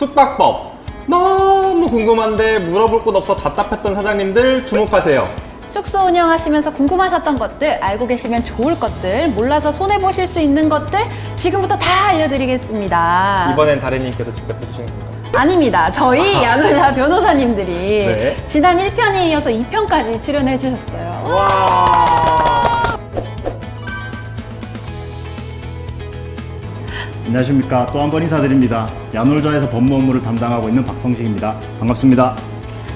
숙박법. 너무 궁금한데 물어볼 곳 없어 답답했던 사장님들 주목하세요. 숙소 운영하시면서 궁금하셨던 것들, 알고 계시면 좋을 것들, 몰라서 손해보실 수 있는 것들 지금부터 다 알려드리겠습니다. 이번엔 다래님께서 직접 해주시는 건가요? 아닙니다. 저희 야노자 변호사님들이 네. 지난 1편에 이어서 2편까지 출연해 주셨어요. 와. 안녕하십니까. 또 한 번 인사드립니다. 야놀자에서 법무 업무를 담당하고 있는 박성식입니다. 반갑습니다.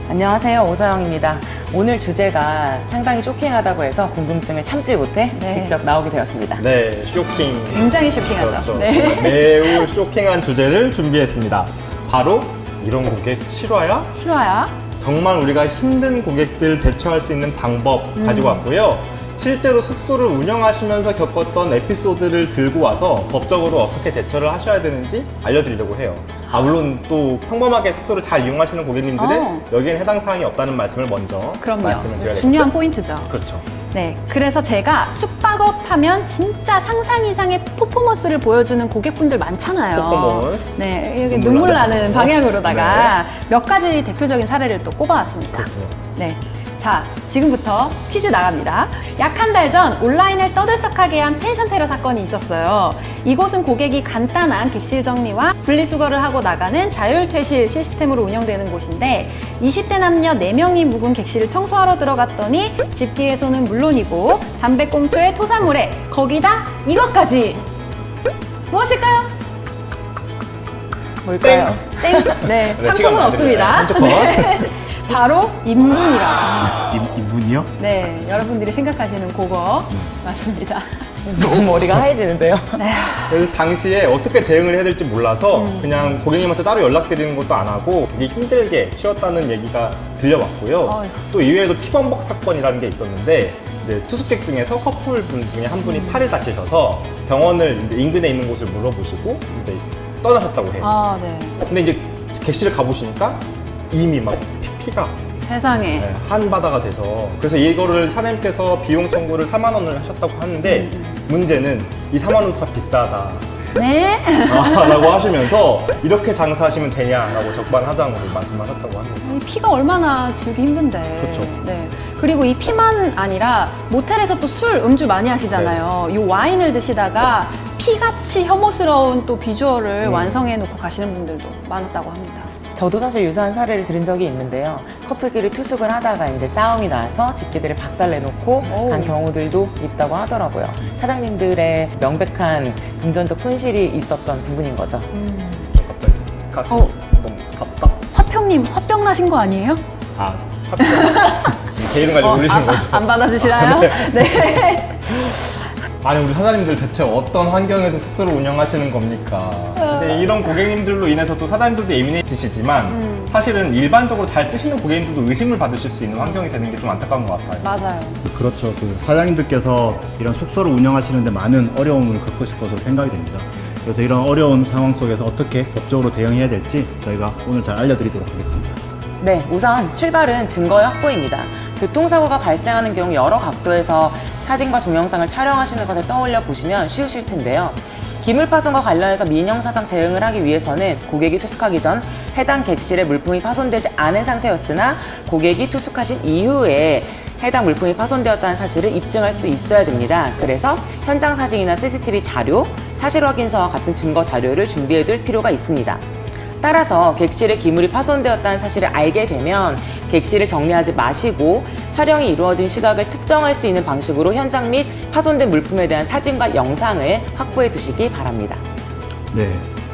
안녕하세요. 오서영입니다. 오늘 주제가 상당히 쇼킹하다고 해서 궁금증을 참지 못해 네. 직접 나오게 되었습니다. 네, 쇼킹. 굉장히 쇼킹하죠. 그렇죠. 네. 매우 쇼킹한 주제를 준비했습니다. 바로 이런 고객 실화야? 실화야? 정말 우리가 힘든 고객들 대처할 수 있는 방법 가지고 왔고요. 실제로 숙소를 운영하시면서 겪었던 에피소드를 들고 와서 법적으로 어떻게 대처를 하셔야 되는지 알려드리려고 해요. 물론 또 평범하게 숙소를 잘 이용하시는 고객님들은 여기엔 해당 사항이 없다는 말씀을 먼저 그럼요. 말씀을 드려야 되겠죠. 중요한 포인트죠. 그렇죠. 네, 그래서 제가 숙박업 하면 진짜 상상 이상의 퍼포먼스를 보여주는 고객분들 많잖아요. 퍼포먼스. 네, 여기 눈물 눈물 나는 나는 거. 방향으로다가 몇 가지 대표적인 사례를 또 꼽아왔습니다. 그렇군요. 네. 자, 지금부터 퀴즈 나갑니다. 약 한 달 전 온라인을 떠들썩하게 한 펜션 테러 사건이 있었어요. 이곳은 고객이 간단한 객실 정리와 분리수거를 하고 나가는 자율퇴실 시스템으로 운영되는 곳인데 20대 남녀 4명이 묵은 객실을 청소하러 들어갔더니 집기의 손은 물론이고 담배꽁초에 토사물에 거기다 이것까지! 무엇일까요? 뭘까요? 땡! 네, 시간 상품은 많이 없습니다. 드리네요. 네. 바로 인분이라. 이분이요? 네, 여러분들이 생각하시는 그거 맞습니다. 너무 머리가 하얘지는데요. 그래서 당시에 어떻게 대응을 해야 될지 몰라서 그냥 고객님한테 따로 연락드리는 것도 안 하고 되게 힘들게 치웠다는 얘기가 들려왔고요. 어휴. 또 이외에도 피범벅 사건이라는 게 있었는데 이제 투숙객 중에서 커플분 중에 한 분이 팔을 다치셔서 병원을 이제 인근에 있는 곳을 물어보시고 이제 떠나셨다고 해요. 아, 네. 근데 이제 객실을 가보시니까 이미 막 피가 세상에. 네, 한바다가 돼서 그래서 이거를 사장님께서 비용 청구를 4만 원을 하셨다고 하는데 문제는 이 4만 원차 비싸다 네? 라고 하시면서 이렇게 장사하시면 되냐라고 적반하장으로 말씀하셨다고 합니다. 이 피가 얼마나 지우기 힘든데. 그쵸. 네. 그리고 이 피만 아니라 모텔에서 또 술, 음주 많이 하시잖아요. 네. 이 와인을 드시다가 피같이 혐오스러운 또 비주얼을 완성해 놓고 가시는 분들도 많았다고 합니다. 저도 사실 유사한 사례를 들은 적이 있는데요. 커플끼리 투숙을 하다가 이제 싸움이 나서 집기들을 박살내놓고 오. 간 경우들도 있다고 하더라고요. 사장님들의 명백한 금전적 손실이 있었던 부분인 거죠. 저 갑자기 가슴이 너무 답답. 화평님, 화병 나신 거 아니에요? 합격. 지금 제 이름 가지고 올리신 거죠. 안 받아주시나요? 네. 아니 우리 사장님들 대체 어떤 환경에서 숙소를 운영하시는 겁니까? 근데 이런 고객님들로 인해서 또 사장님들도 예민해지시지만 사실은 일반적으로 잘 쓰시는 고객님들도 의심을 받으실 수 있는 환경이 되는 게 좀 안타까운 것 같아요. 맞아요. 그렇죠. 사장님들께서 이런 숙소를 운영하시는데 많은 어려움을 겪으실 것으로 생각이 됩니다. 그래서 이런 어려운 상황 속에서 어떻게 법적으로 대응해야 될지 저희가 오늘 잘 알려드리도록 하겠습니다. 네, 우선 출발은 증거의 확보입니다. 교통사고가 발생하는 경우 여러 각도에서 사진과 동영상을 촬영하시는 것을 떠올려 보시면 쉬우실 텐데요. 기물 파손과 관련해서 민형사상 대응을 하기 위해서는 고객이 투숙하기 전 해당 객실에 물품이 파손되지 않은 상태였으나 고객이 투숙하신 이후에 해당 물품이 파손되었다는 사실을 입증할 수 있어야 됩니다. 그래서 현장 사진이나 CCTV 자료, 사실 확인서와 같은 증거 자료를 준비해둘 필요가 있습니다. 따라서 객실에 기물이 파손되었다는 사실을 알게 되면 객실을 정리하지 마시고 촬영이 이루어진 시각을 특정할 수 있는 방식으로 현장 및 파손된 물품에 대한 사진과 영상을 확보해 두시기 바랍니다. 네.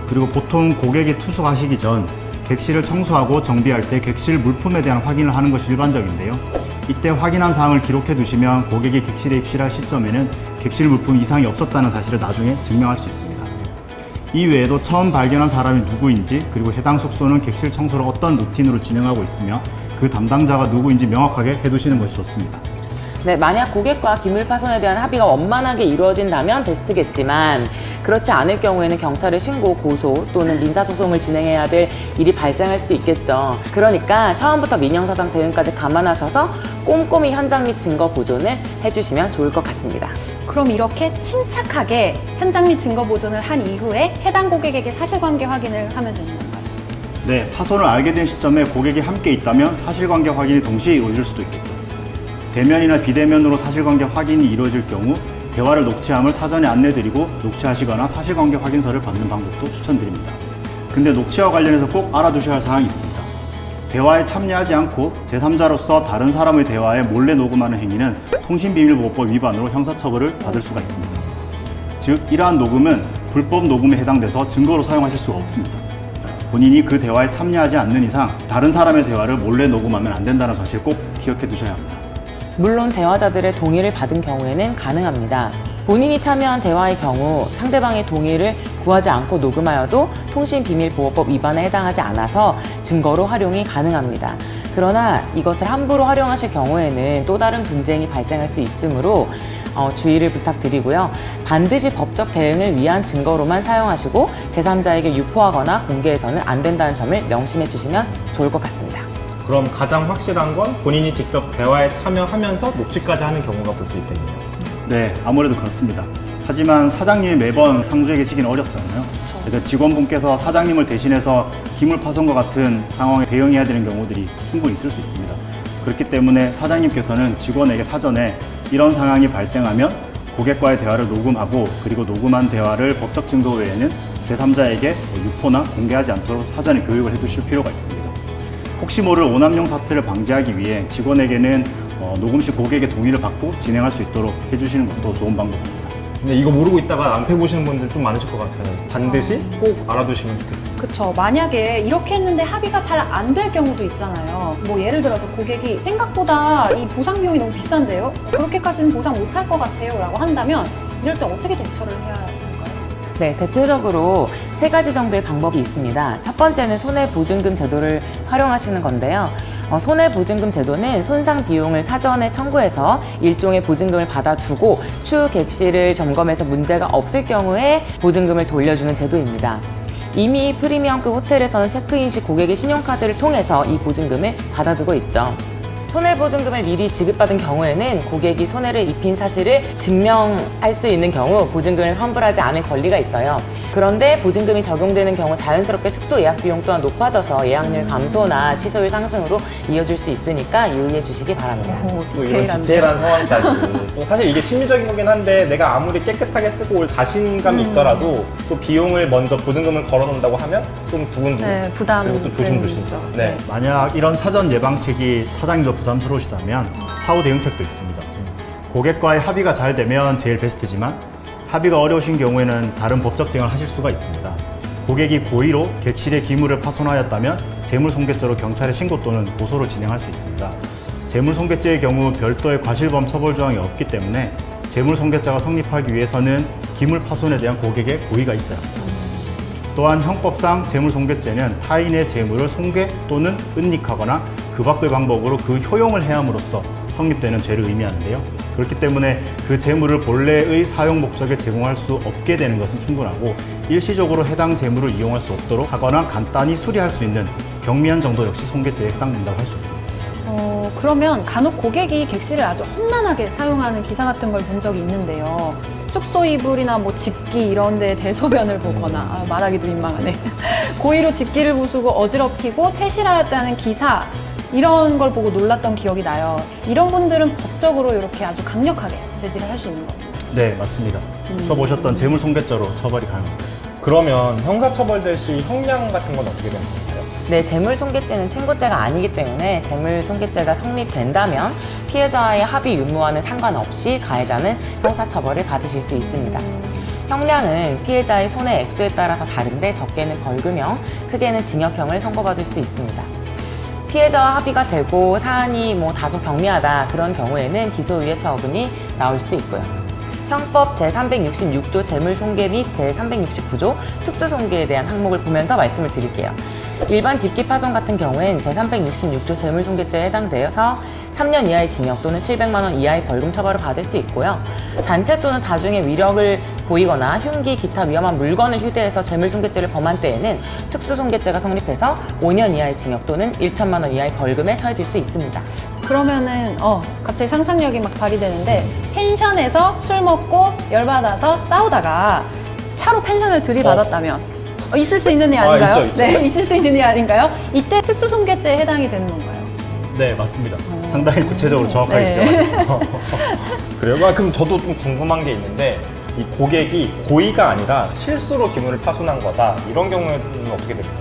그리고 보통 고객이 투숙하시기 전 객실을 청소하고 정비할 때 객실 물품에 대한 확인을 하는 것이 일반적인데요. 이때 확인한 사항을 기록해 두시면 고객이 객실에 입실할 시점에는 객실 물품 이상이 없었다는 사실을 나중에 증명할 수 있습니다. 이 외에도 처음 발견한 사람이 누구인지 그리고 해당 숙소는 객실 청소를 어떤 루틴으로 진행하고 있으며 그 담당자가 누구인지 명확하게 해두시는 것이 좋습니다. 네, 만약 고객과 기물 파손에 대한 합의가 원만하게 이루어진다면 베스트겠지만 그렇지 않을 경우에는 경찰에 신고, 고소 또는 민사소송을 진행해야 될 일이 발생할 수도 있겠죠. 그러니까 처음부터 민형사상 대응까지 감안하셔서 꼼꼼히 현장 및 증거 보존을 해주시면 좋을 것 같습니다. 그럼 이렇게 침착하게 현장 및 증거 보존을 한 이후에 해당 고객에게 사실관계 확인을 하면 되는 건가요? 네, 파손을 알게 된 시점에 고객이 함께 있다면 사실관계 확인이 동시에 이루어질 수도 있겠죠. 대면이나 비대면으로 사실관계 확인이 이루어질 경우 대화를 녹취함을 사전에 안내드리고 녹취하시거나 사실관계 확인서를 받는 방법도 추천드립니다. 근데 녹취와 관련해서 꼭 알아두셔야 할 사항이 있습니다. 대화에 참여하지 않고 제3자로서 다른 사람의 대화에 몰래 녹음하는 행위는 통신비밀보호법 위반으로 형사처벌을 받을 수가 있습니다. 즉, 이러한 녹음은 불법 녹음에 해당돼서 증거로 사용하실 수가 없습니다. 본인이 그 대화에 참여하지 않는 이상 다른 사람의 대화를 몰래 녹음하면 안 된다는 사실 꼭 기억해 두셔야 합니다. 물론 대화자들의 동의를 받은 경우에는 가능합니다. 본인이 참여한 대화의 경우 상대방의 동의를 구하지 않고 녹음하여도 통신비밀보호법 위반에 해당하지 않아서 증거로 활용이 가능합니다. 그러나 이것을 함부로 활용하실 경우에는 또 다른 분쟁이 발생할 수 있으므로 주의를 부탁드리고요. 반드시 법적 대응을 위한 증거로만 사용하시고 제3자에게 유포하거나 공개해서는 안 된다는 점을 명심해 주시면 좋을 것 같습니다. 그럼 가장 확실한 건 본인이 직접 대화에 참여하면서 녹취까지 하는 경우가 볼 수 있겠네요. 네, 아무래도 그렇습니다. 하지만 사장님이 매번 상주에 계시기는 어렵잖아요. 그래서 직원분께서 사장님을 대신해서 기물 파손과 같은 상황에 대응해야 되는 경우들이 충분히 있을 수 있습니다. 그렇기 때문에 사장님께서는 직원에게 사전에 이런 상황이 발생하면 고객과의 대화를 녹음하고 그리고 녹음한 대화를 법적 증거 외에는 제3자에게 유포나 공개하지 않도록 사전에 교육을 해두실 필요가 있습니다. 혹시 모를 오남용 사태를 방지하기 위해 직원에게는 녹음 시 고객의 동의를 받고 진행할 수 있도록 해주시는 것도 좋은 방법입니다. 근데 이거 모르고 있다가 낭패 보시는 분들 좀 많으실 것 같아요. 반드시 꼭 알아두시면 좋겠습니다. 그쵸. 만약에 이렇게 했는데 합의가 잘 안 될 경우도 있잖아요. 뭐 예를 들어서 고객이 생각보다 이 보상 비용이 너무 비싼데요? 그렇게까지는 보상 못할 것 같아요 라고 한다면 이럴 때 어떻게 대처를 해야 될까요? 네, 대표적으로 3가지 정도의 방법이 있습니다. 첫 번째는 손해보증금 제도를 활용하시는 건데요. 손해보증금 제도는 손상 비용을 사전에 청구해서 일종의 보증금을 받아두고 추후 객실을 점검해서 문제가 없을 경우에 보증금을 돌려주는 제도입니다. 이미 프리미엄급 호텔에서는 체크인 시 고객의 신용카드를 통해서 이 보증금을 받아두고 있죠. 손해보증금을 미리 지급받은 경우에는 고객이 손해를 입힌 사실을 증명할 수 있는 경우 보증금을 환불하지 않을 권리가 있어요. 그런데 보증금이 적용되는 경우 자연스럽게 숙소 예약 비용 또한 높아져서 예약률 감소나 취소율 상승으로 이어질 수 있으니까 유의해 주시기 바랍니다. 또 이런 디테일한 상황까지. 또 사실 이게 심리적인 거긴 한데 내가 아무리 깨끗하게 쓰고 올 자신감이 있더라도 또 비용을 먼저 보증금을 걸어놓는다고 하면 좀 두근두근. 네, 부담. 그리고 또 조심조심. 있죠. 네. 만약 이런 사전 예방책이 사장님도 부담스러우시다면 사후 대응책도 있습니다. 고객과의 합의가 잘 되면 제일 베스트지만 합의가 어려우신 경우에는 다른 법적 대응을 하실 수가 있습니다. 고객이 고의로 객실의 기물을 파손하였다면 재물손괴죄로 경찰에 신고 또는 고소를 진행할 수 있습니다. 재물손괴죄의 경우 별도의 과실범 처벌 조항이 없기 때문에 재물손괴죄가 성립하기 위해서는 기물 파손에 대한 고객의 고의가 있어야 합니다. 또한 형법상 재물손괴죄는 타인의 재물을 손괴 또는 은닉하거나 그 밖의 방법으로 그 효용을 해함으로써 성립되는 죄를 의미하는데요. 그렇기 때문에 그 재물을 본래의 사용 목적에 제공할 수 없게 되는 것은 충분하고 일시적으로 해당 재물을 이용할 수 없도록 하거나 간단히 수리할 수 있는 경미한 정도 역시 손괴죄에 해당된다고 할 수 있습니다. 그러면 간혹 고객이 객실을 아주 험난하게 사용하는 기사 같은 걸 본 적이 있는데요. 숙소 이불이나 뭐 집기 이런 데 대소변을 보거나 말하기도 민망하네. 고의로 집기를 부수고 어지럽히고 퇴실하였다는 기사 이런 걸 보고 놀랐던 기억이 나요. 이런 분들은 법적으로 이렇게 아주 강력하게 제지를 할 수 있는 겁니다. 네, 맞습니다. 써보셨던 재물손괴죄로 처벌이 가능합니다. 그러면 형사처벌될 시 형량 같은 건 어떻게 되는 건가요? 네, 재물손괴죄는 친고죄가 아니기 때문에 재물손괴죄가 성립된다면 피해자와의 합의 유무와는 상관없이 가해자는 형사처벌을 받으실 수 있습니다. 형량은 피해자의 손해 액수에 따라서 다른데 적게는 벌금형, 크게는 징역형을 선고받을 수 있습니다. 피해자와 합의가 되고 사안이 다소 경미하다 그런 경우에는 기소유예처 어근이 나올 수도 있고요. 형법 제366조 재물손괴 및 제369조 특수손괴에 대한 항목을 보면서 말씀을 드릴게요. 일반 집기 파손 같은 경우엔 제366조 재물손괴죄에 해당되어서 3년 이하의 징역 또는 700만 원 이하의 벌금 처벌을 받을 수 있고요. 단체 또는 다중의 위력을 보이거나 흉기, 기타 위험한 물건을 휴대해서 재물손괴죄를 범한 때에는 특수손괴죄가 성립해서 5년 이하의 징역 또는 1천만 원 이하의 벌금에 처해질 수 있습니다. 그러면은 갑자기 상상력이 막 발휘되는데 펜션에서 술 먹고 열받아서 싸우다가 차로 펜션을 들이받았다면 있을 수 있는 일 아닌가요? 있죠, 있죠. 네, 있을 수 있는 일 아닌가요? 이때 특수손괴죄에 해당이 되는 건가요? 네, 맞습니다. 상당히 구체적으로 정확하게 네. 지적하셨어요. 그래요? 그럼 저도 좀 궁금한 게 있는데 이 고객이 고의가 아니라 실수로 기물을 파손한 거다. 이런 경우에는 어떻게 됩니까?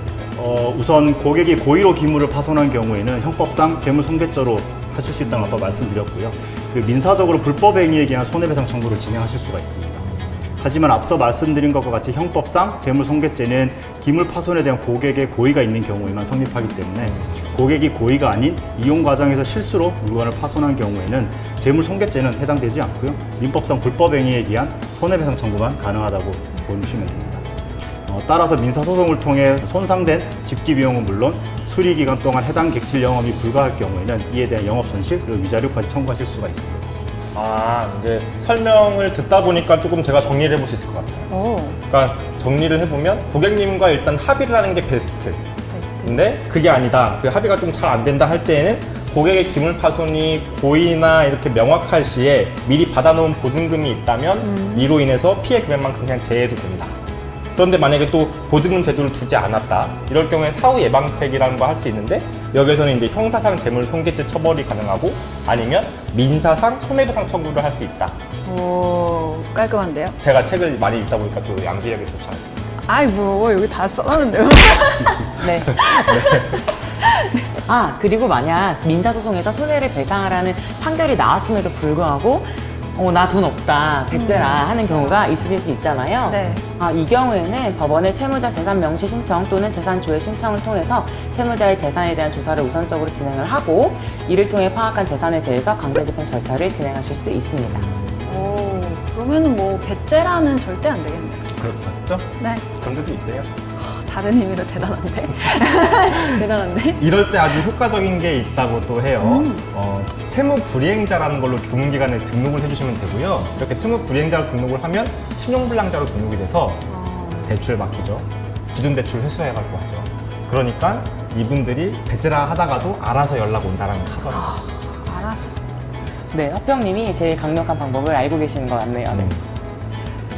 우선 고객이 고의로 기물을 파손한 경우에는 형법상 재물손괴죄로 하실 수 있다는 아까 말씀드렸고요. 그 민사적으로 불법 행위에 대한 손해배상 청구를 진행하실 수가 있습니다. 하지만 앞서 말씀드린 것과 같이 형법상 재물손괴죄는 기물 파손에 대한 고객의 고의가 있는 경우에만 성립하기 때문에 고객이 고의가 아닌 이용 과정에서 실수로 물건을 파손한 경우에는 재물손괴죄는 해당되지 않고요. 민법상 불법 행위에 의한 손해배상 청구만 가능하다고 보시면 됩니다. 따라서 민사소송을 통해 손상된 집기 비용은 물론 수리 기간 동안 해당 객실 영업이 불가할 경우에는 이에 대한 영업 손실 그리고 위자료까지 청구하실 수가 있습니다. 이제 설명을 듣다 보니까 조금 제가 정리를 해볼 수 있을 것 같아요. 오, 그러니까 정리를 해보면 고객님과 일단 합의를 하는 게 베스트. 근데 그게 아니다. 그 합의가 좀 잘 안 된다 할 때에는 고객의 기물 파손이 고의나 이렇게 명확할 시에 미리 받아놓은 보증금이 있다면 이로 인해서 피해 금액만큼 그냥 제해도 된다. 그런데 만약에 또 보증금 제도를 두지 않았다. 이럴 경우에 사후 예방책이라는 거 할 수 있는데 여기에서는 이제 형사상 재물손괴죄 처벌이 가능하고 아니면 민사상 손해배상 청구를 할 수 있다. 오, 깔끔한데요? 제가 책을 많이 읽다 보니까 또 암기력이 좋지 않습니까? 아이, 뭐, 여기 다 써놨는데요. 네. 그리고 만약 민사소송에서 손해를 배상하라는 판결이 나왔음에도 불구하고 나 돈 없다, 배째라 하는 경우가 있으실 수 있잖아요. 네. 이 경우에는 법원의 채무자 재산 명시 신청 또는 재산 조회 신청을 통해서 채무자의 재산에 대한 조사를 우선적으로 진행을 하고 이를 통해 파악한 재산에 대해서 강제집행 절차를 진행하실 수 있습니다. 오, 그러면은 뭐, 배째라는 절대 안 되겠네요. 그렇죠? 네. 그런 데도 있대요. 다른 의미로 대단한데? 대단한데? 이럴 때 아주 효과적인 게 있다고 또 해요. 채무 불이행자라는 걸로 금융기관에 등록을 해주시면 되고요. 이렇게 채무 불이행자로 등록을 하면 신용불량자로 등록이 돼서 대출 막히죠. 기존 대출 회수해가지고 하죠. 그러니까 이분들이 배째라 하다가도 알아서 연락 온다라는 거 하더라고요. 알아서. 네, 허평님이 제일 강력한 방법을 알고 계시는 것 같네요. 네.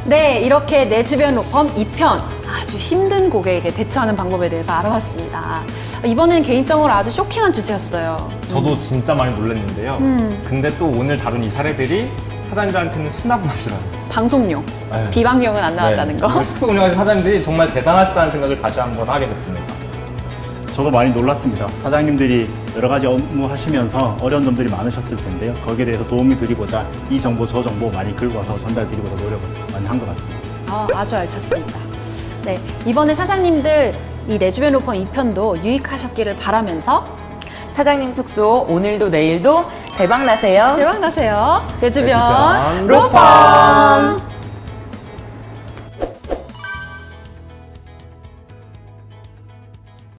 네, 이렇게 내 주변 로펌 2편 아주 힘든 고객에게 대처하는 방법에 대해서 알아봤습니다. 이번엔 개인적으로 아주 쇼킹한 주제였어요. 저도 진짜 많이 놀랐는데요. 근데 또 오늘 다룬 이 사례들이 사장님들한테는 수납 맛이라는 거. 방송용, 아유. 비방용은 안 나왔다는 네. 거. 우리 숙소 운영하시는 사장님들이 정말 대단하시다는 생각을 다시 한번 하게 됐습니다. 저도 많이 놀랐습니다. 사장님들이 여러 가지 업무 하시면서 어려운 점들이 많으셨을 텐데요. 거기에 대해서 도움이 드리고자 이 정보 저 정보 많이 긁어서 전달드리고자 노력을 많이 한 것 같습니다. 아주 알찼습니다. 네, 이번에 사장님들 이 내 주변 로펌 2편도 유익하셨기를 바라면서 사장님 숙소 오늘도 내일도 대박 나세요. 대박 나세요. 내 주변 주변 로펌!